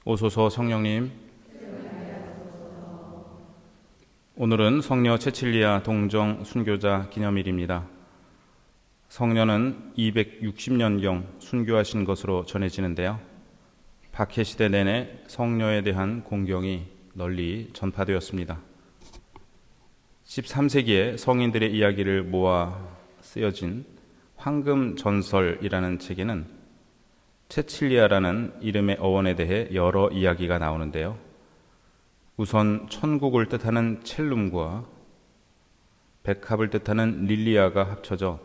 오소서 성령님. 오늘은 성녀 채칠리아 동정 순교자 기념일입니다. 성녀는 260년경 순교하신 것으로 전해지는데요. 박해시대 내내 성녀에 대한 공경이 널리 전파되었습니다. 13세기에 성인들의 이야기를 모아 쓰여진 황금전설이라는 책에는 채칠리아라는 이름의 어원에 대해 여러 이야기가 나오는데요. 우선 천국을 뜻하는 첼룸과 백합을 뜻하는 릴리아가 합쳐져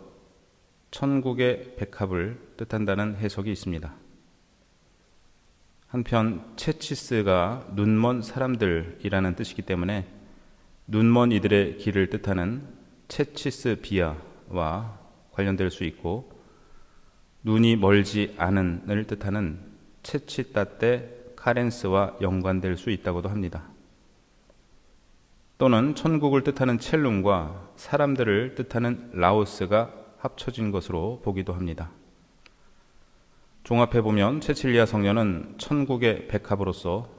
천국의 백합을 뜻한다는 해석이 있습니다. 한편 채치스가 눈먼 사람들이라는 뜻이기 때문에 눈먼 이들의 길을 뜻하는 채치스 비아와 관련될 수 있고, 눈이 멀지 않은을 뜻하는 채치따떼 카렌스와 연관될 수 있다고도 합니다. 또는 천국을 뜻하는 첼룸과 사람들을 뜻하는 라오스가 합쳐진 것으로 보기도 합니다. 종합해보면 채칠리아 성녀는 천국의 백합으로서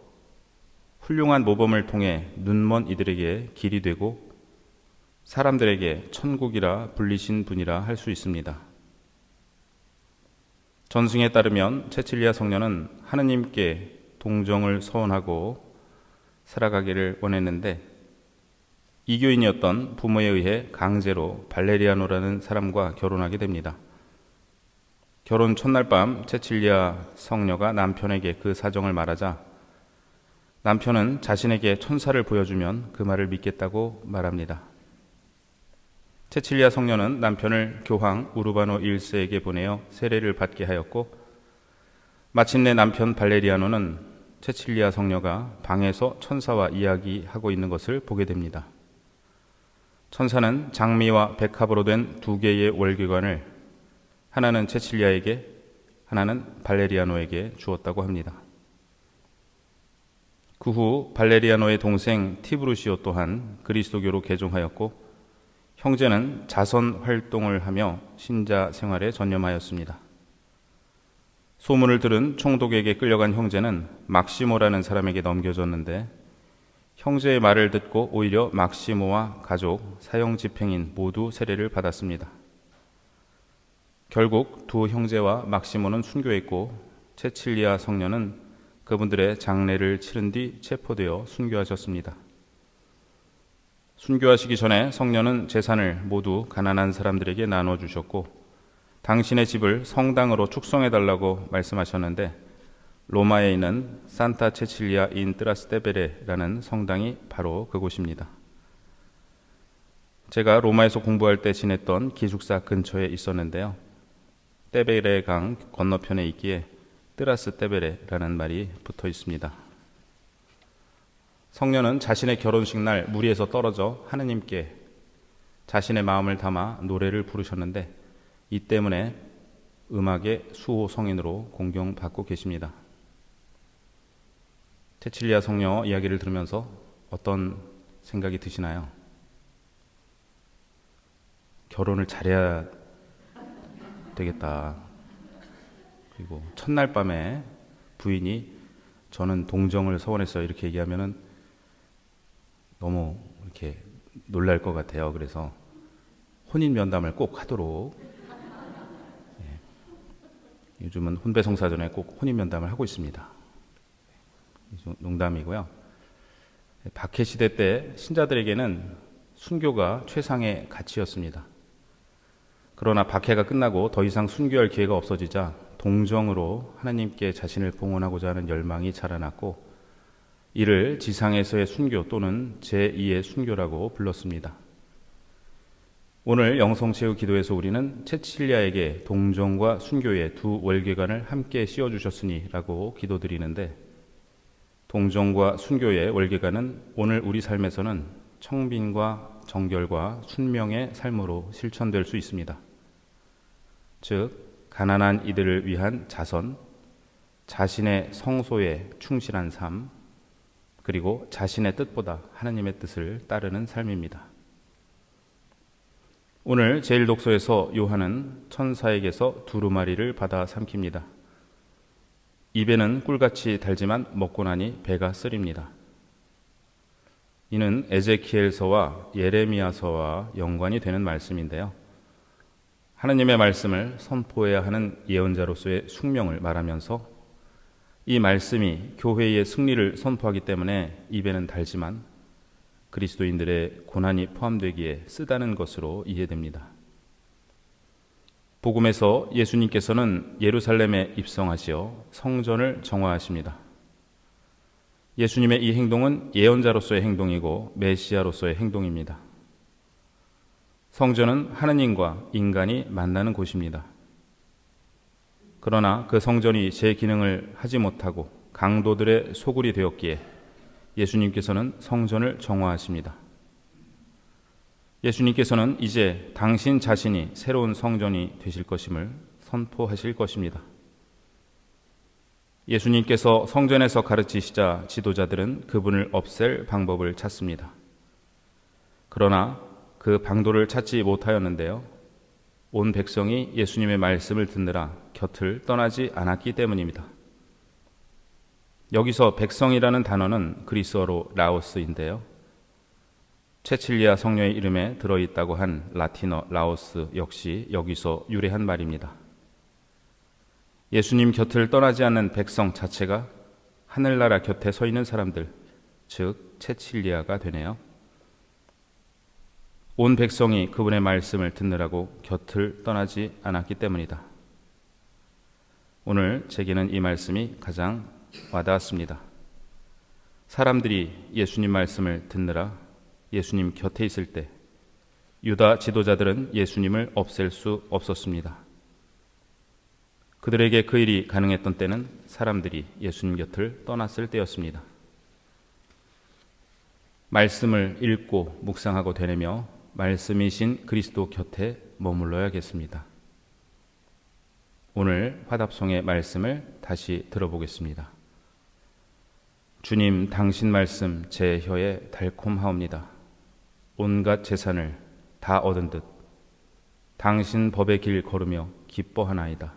훌륭한 모범을 통해 눈먼 이들에게 길이 되고 사람들에게 천국이라 불리신 분이라 할 수 있습니다. 전승에 따르면 채칠리아 성녀는 하느님께 동정을 서원하고 살아가기를 원했는데, 이교인이었던 부모에 의해 강제로 발레리아노라는 사람과 결혼하게 됩니다. 결혼 첫날 밤 채칠리아 성녀가 남편에게 그 사정을 말하자 남편은 자신에게 천사를 보여주면 그 말을 믿겠다고 말합니다. 채칠리아 성녀는 남편을 교황 우르바노 1세에게 보내어 세례를 받게 하였고, 마침내 남편 발레리아노는 채칠리아 성녀가 방에서 천사와 이야기하고 있는 것을 보게 됩니다. 천사는 장미와 백합으로 된 두 개의 월계관을 하나는 채칠리아에게, 하나는 발레리아노에게 주었다고 합니다. 그 후 발레리아노의 동생 티브루시오 또한 그리스도교로 개종하였고, 형제는 자선 활동을 하며 신자 생활에 전념하였습니다. 소문을 들은 총독에게 끌려간 형제는 막시모라는 사람에게 넘겨졌는데, 형제의 말을 듣고 오히려 막시모와 가족, 사형 집행인 모두 세례를 받았습니다. 결국 두 형제와 막시모는 순교했고, 채칠리아 성녀는 그분들의 장례를 치른 뒤 체포되어 순교하셨습니다. 순교하시기 전에 성녀는 재산을 모두 가난한 사람들에게 나눠주셨고, 당신의 집을 성당으로 축성해달라고 말씀하셨는데, 로마에 있는 산타 채칠리아 인 트라스테베레라는 성당이 바로 그곳입니다. 제가 로마에서 공부할 때 지냈던 기숙사 근처에 있었는데요. 테베레 강 건너편에 있기에 트라스테베레라는 말이 붙어 있습니다. 성녀는 자신의 결혼식 날 무리에서 떨어져 하느님께 자신의 마음을 담아 노래를 부르셨는데, 이 때문에 음악의 수호 성인으로 공경받고 계십니다. 채칠리아 성녀 이야기를 들으면서 어떤 생각이 드시나요? 결혼을 잘해야 되겠다. 그리고 첫날 밤에 부인이 저는 동정을 서원했어요 이렇게 얘기하면은 너무 이렇게 놀랄 것 같아요. 그래서 혼인 면담을 꼭 하도록, 요즘은 혼배성사전에 꼭 혼인 면담을 하고 있습니다. 농담이고요. 박해시대 때 신자들에게는 순교가 최상의 가치였습니다. 그러나 박해가 끝나고 더 이상 순교할 기회가 없어지자 동정으로 하나님께 자신을 봉헌하고자 하는 열망이 자라났고, 이를 지상에서의 순교 또는 제2의 순교라고 불렀습니다. 오늘 영성체후 기도에서 우리는 채칠리아에게 동정과 순교의 두 월계관을 함께 씌워주셨으니 라고 기도드리는데, 동정과 순교의 월계관은 오늘 우리 삶에서는 청빈과 정결과 순명의 삶으로 실천될 수 있습니다. 즉, 가난한 이들을 위한 자선, 자신의 성소에 충실한 삶, 그리고 자신의 뜻보다 하나님의 뜻을 따르는 삶입니다. 오늘 제1독서에서 요한은 천사에게서 두루마리를 받아 삼킵니다. 입에는 꿀같이 달지만 먹고 나니 배가 쓰립니다. 이는 에제키엘서와 예레미야서와 연관이 되는 말씀인데요. 하나님의 말씀을 선포해야 하는 예언자로서의 숙명을 말하면서 이 말씀이 교회의 승리를 선포하기 때문에 입에는 달지만 그리스도인들의 고난이 포함되기에 쓰다는 것으로 이해됩니다. 복음에서 예수님께서는 예루살렘에 입성하시어 성전을 정화하십니다. 예수님의 이 행동은 예언자로서의 행동이고 메시아로서의 행동입니다. 성전은 하느님과 인간이 만나는 곳입니다. 그러나 그 성전이 제 기능을 하지 못하고 강도들의 소굴이 되었기에 예수님께서는 성전을 정화하십니다. 예수님께서는 이제 당신 자신이 새로운 성전이 되실 것임을 선포하실 것입니다. 예수님께서 성전에서 가르치시자 지도자들은 그분을 없앨 방법을 찾습니다. 그러나 그 방도를 찾지 못하였는데요. 온 백성이 예수님의 말씀을 듣느라 곁을 떠나지 않았기 때문입니다. 여기서 백성이라는 단어는 그리스어로 라오스인데요. 체칠리아 성녀의 이름에 들어있다고 한 라틴어 라오스 역시 여기서 유래한 말입니다. 예수님 곁을 떠나지 않는 백성 자체가 하늘나라 곁에 서 있는 사람들, 즉 체칠리아가 되네요. 온 백성이 그분의 말씀을 듣느라고 곁을 떠나지 않았기 때문이다. 오늘 제게는 이 말씀이 가장 와닿았습니다. 사람들이 예수님 말씀을 듣느라 예수님 곁에 있을 때 유다 지도자들은 예수님을 없앨 수 없었습니다. 그들에게 그 일이 가능했던 때는 사람들이 예수님 곁을 떠났을 때였습니다. 말씀을 읽고 묵상하고 되뇌며 말씀이신 그리스도 곁에 머물러야겠습니다. 오늘 화답송의 말씀을 다시 들어보겠습니다. 주님, 당신 말씀 제 혀에 달콤하옵니다. 온갖 재산을 다 얻은 듯 당신 법의 길 걸으며 기뻐하나이다.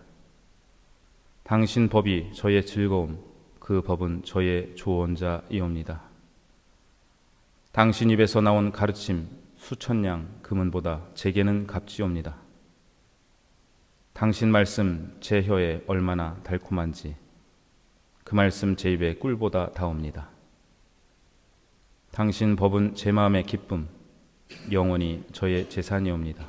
당신 법이 저의 즐거움, 그 법은 저의 조언자이옵니다. 당신 입에서 나온 가르침 수천 양 금은보다 제게는 값지옵니다. 당신 말씀 제 혀에 얼마나 달콤한지 그 말씀 제 입에 꿀보다 다옵니다. 당신 법은 제 마음의 기쁨, 영원히 저의 재산이옵니다.